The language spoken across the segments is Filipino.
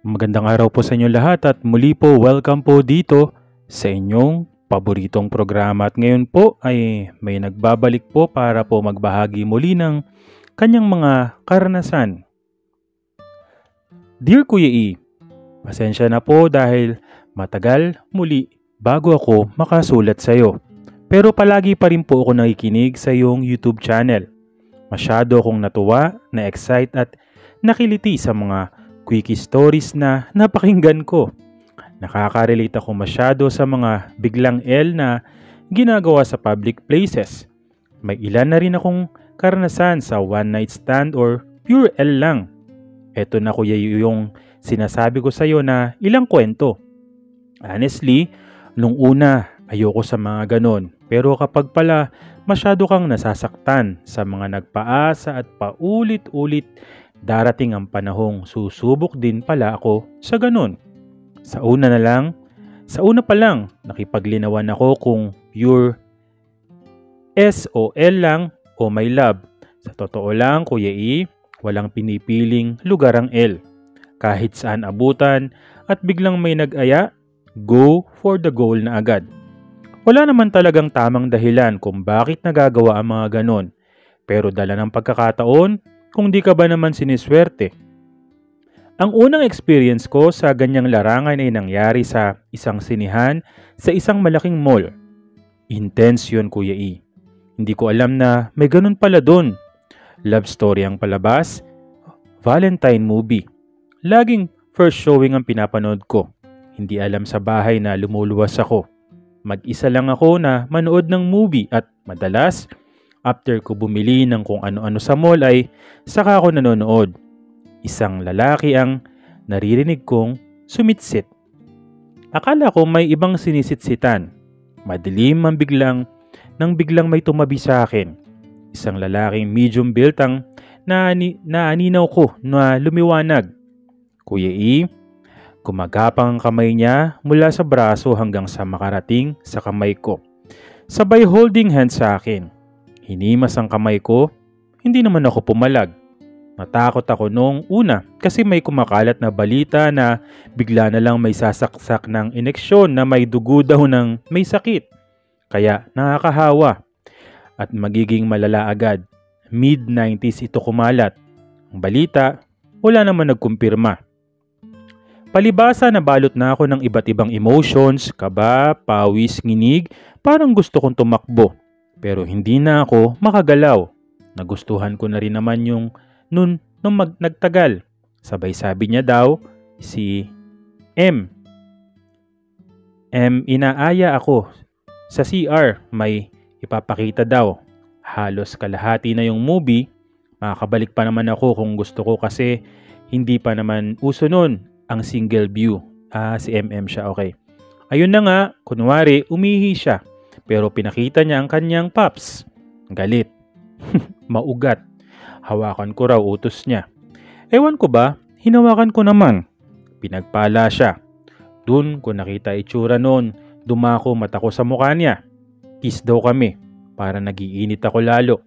Magandang araw po sa inyo lahat at muli po welcome po dito sa inyong paboritong programa. At ngayon po ay may nagbabalik po para po magbahagi muli ng kanyang mga karanasan. Dear Kuya E, pasensya na po dahil matagal muli bago ako makasulat sa iyo. Pero palagi pa rin po ako nakikinig sa iyong YouTube channel. Masyado akong natuwa, na-excite at nakiliti sa mga quickie stories na napakinggan ko. Nakaka-relate ako masyado sa mga biglang L na ginagawa sa public places. May ilan na rin akong karanasan sa one night stand or pure L lang. Eto na kuya yung sinasabi ko sa iyo na ilang kwento. Honestly, nung una ayoko sa mga ganon. Pero kapag pala masyado kang nasasaktan sa mga nagpaasa at paulit-ulit, darating ang panahong susubok din pala ako sa ganun. Sa una pa lang, nakipaglinawan ako kung pure S o L lang o my love. Sa totoo lang, Kuya E, walang pinipiling lugar ang L. Kahit saan abutan at biglang may nag-aya, go for the goal na agad. Wala naman talagang tamang dahilan kung bakit nagagawa ang mga ganon. Pero dala ng pagkakataon, kung di ka ba naman siniswerte. Ang unang experience ko sa ganyang larangan ay nangyari sa isang sinihan sa isang malaking mall. Intense yun, Kuya E. Hindi ko alam na may ganun pala dun. Love story ang palabas, Valentine movie. Laging first showing ang pinapanood ko. Hindi alam sa bahay na lumuluwas ako. Mag-isa lang ako na manood ng movie at madalas, after ko bumili ng kung ano-ano sa mall ay saka ako nanonood. Isang lalaki ang naririnig kong sumitsit. Akala ko may ibang sinisitsitan. Madilim ang nang biglang may tumabi sa akin. Isang lalaking medium built ang naaninaw ko na lumiwanag. Kuya E, gumagapang ang kamay niya mula sa braso hanggang sa makarating sa kamay ko. Sabay holding hand sa akin. Hinimas ang kamay ko, hindi naman ako pumalag. Natakot ako noong una kasi may kumakalat na balita na bigla na lang may sasaksak ng ineksyon na may dugo daw ng may sakit. Kaya nakakahawa at magiging malala agad. Mid-90s ito kumalat. Ang balita, wala naman nagkumpirma. Palibasa nabalot na ako ng iba't ibang emotions, kaba, pawis, nginig, parang gusto kong tumakbo. Pero hindi na ako makagalaw. Nagustuhan ko na rin naman yung nung nagtagal. Sabay sabi niya daw, si M. Inaaya ako. Sa CR, may ipapakita daw. Halos kalahati na yung movie. Makakabalik pa naman ako kung gusto ko kasi hindi pa naman uso nun ang single view. Si MM siya, okay. Ayun na nga, kunwari, umihi siya. Pero pinakita niya ang kanyang paps. Galit. Maugat. Hawakan ko raw utos niya. Ewan ko ba, hinawakan ko naman. Pinagpala siya. Dun ko nakita itsura noon, dumako mata ko sa mukha niya. Kiss daw kami, para nagiinit ako lalo.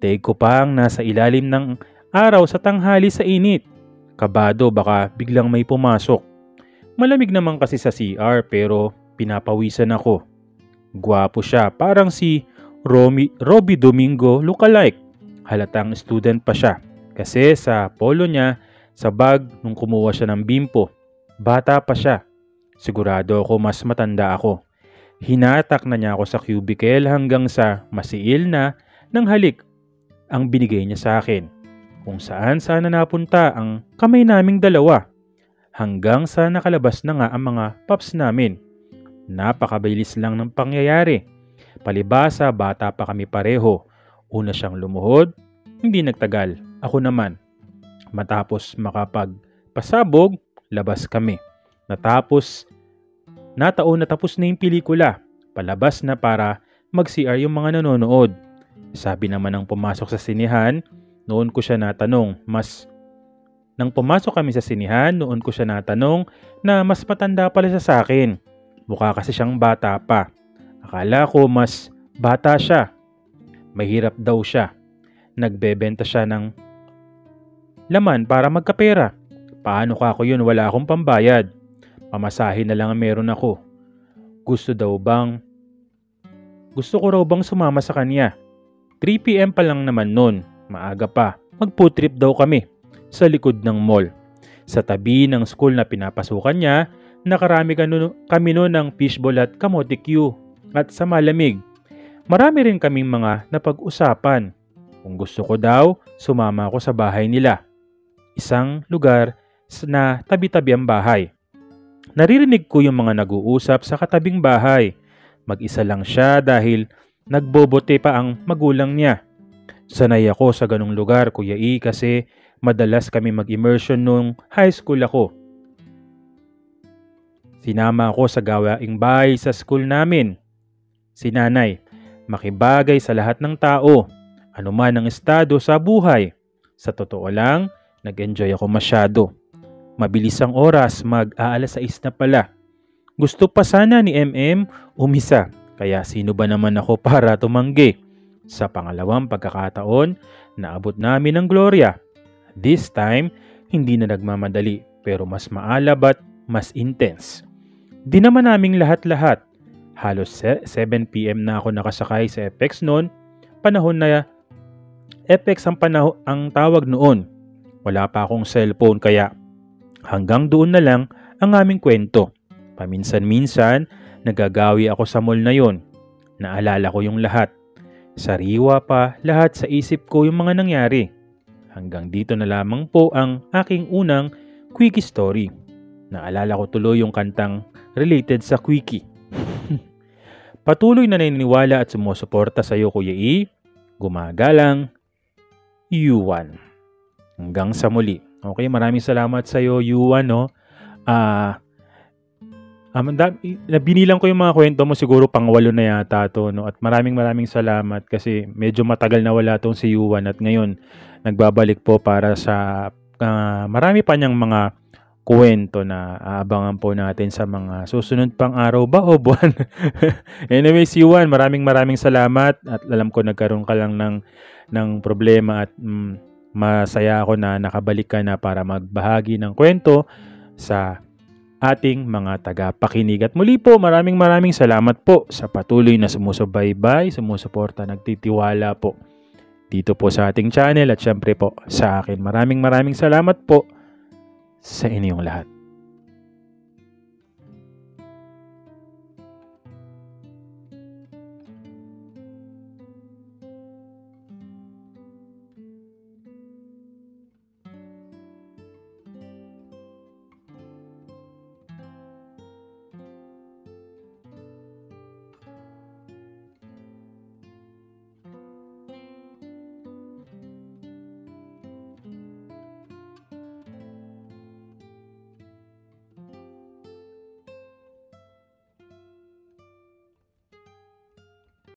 Daig ko pang nasa ilalim ng araw sa tanghali sa init. Kabado baka biglang may pumasok. Malamig naman kasi sa CR pero pinapawisan ako. Gwapo siya, parang si Robbie Domingo lookalike. Halatang student pa siya. Kasi sa polo niya, sa bag nung kumuha siya ng bimpo. Bata pa siya. Sigurado ako mas matanda ako. Hinatak na niya ako sa cubicle hanggang sa masiil na ng halik ang binigay niya sa akin. Kung saan sana napunta ang kamay naming dalawa. Hanggang sa nakalabas na nga ang mga paps namin. Napakabilis lang ng pangyayari. Palibasa, bata pa kami pareho. Una siyang lumuhod, hindi nagtagal. Ako naman. Matapos makapagpasabog, labas kami. Natapos na yung pelikula. Palabas na para mag-CR yung mga nanonood. Sabi naman ng pumasok sa sinihan, noon ko siya natanong, nang pumasok kami sa sinihan, noon ko siya natanong na mas matanda pala siya sa akin. Mukha kasi siyang bata pa. Akala ko mas bata siya. Mahirap daw siya. Nagbebenta siya ng laman para magkapera. Paano ka ako yun? Wala akong pambayad. Pamasahe na lang ang meron ako. Gusto ko raw bang sumama sa kanya? 3 PM pa lang naman nun. Maaga pa. Mag-food trip daw kami. Sa likod ng mall. Sa tabi ng school na pinapasukan niya, nakarami kami noon ng fishball at kamote Q. At sa malamig. Marami rin kaming mga napag-usapan. Kung gusto ko daw, sumama ako sa bahay nila. Isang lugar na tabi-tabi ang bahay. Naririnig ko yung mga nag-uusap sa katabing bahay. Mag-isa lang siya dahil nagbobote pa ang magulang niya. Sanay ako sa ganong lugar, Kuya E, kasi madalas kami mag-immersion nung high school ako. Sinama ako sa gawaing bahay sa school namin. Si nanay, makibagay sa lahat ng tao, anuman ang estado sa buhay. Sa totoo lang, nag-enjoy ako masyado. Mabilis ang oras, mag-aalas 6 na pala. Gusto pa sana ni MM umisa, kaya sino ba naman ako para tumanggi? Sa pangalawang pagkakataon, naabot namin ang Gloria. This time, hindi na nagmamadali pero mas maalab at mas intense. Di naman naming lahat-lahat. Halos 7 PM na ako nakasakay sa FX noon. Panahon na FX ang tawag noon. Wala pa akong cellphone kaya hanggang doon na lang ang aming kwento. Paminsan-minsan, nagagawi ako sa mall na yon. Naalala ko yung lahat. Sariwa pa lahat sa isip ko yung mga nangyari. Hanggang dito na lamang po ang aking unang quickie story. Naalala ko tuloy yung kantang related sa quickie. Patuloy na naniniwala at sumusuporta sa iyo, Kuya E. Gumagalang, Yuan. Hanggang sa muli. Okay, maraming salamat sa iyo, Yuan, no? Binilang ko yung mga kwento mo, siguro pang 8 na yata to, no? At maraming salamat kasi medyo matagal na wala tong si Yuan at ngayon nagbabalik po para sa marami pa niyang mga kwento na aabangan po natin sa mga susunod pang araw ba o buwan. Anyways, Yuan, maraming salamat at alam ko nagkaroon ka lang ng problema at masaya ako na nakabalik ka na para magbahagi ng kwento sa ating mga tagapakinig. At muli po, maraming salamat po sa patuloy na sumusubaybay, sumusuporta, nagtitiwala po dito po sa ating channel at syempre po sa akin. Maraming salamat po sa inyong lahat.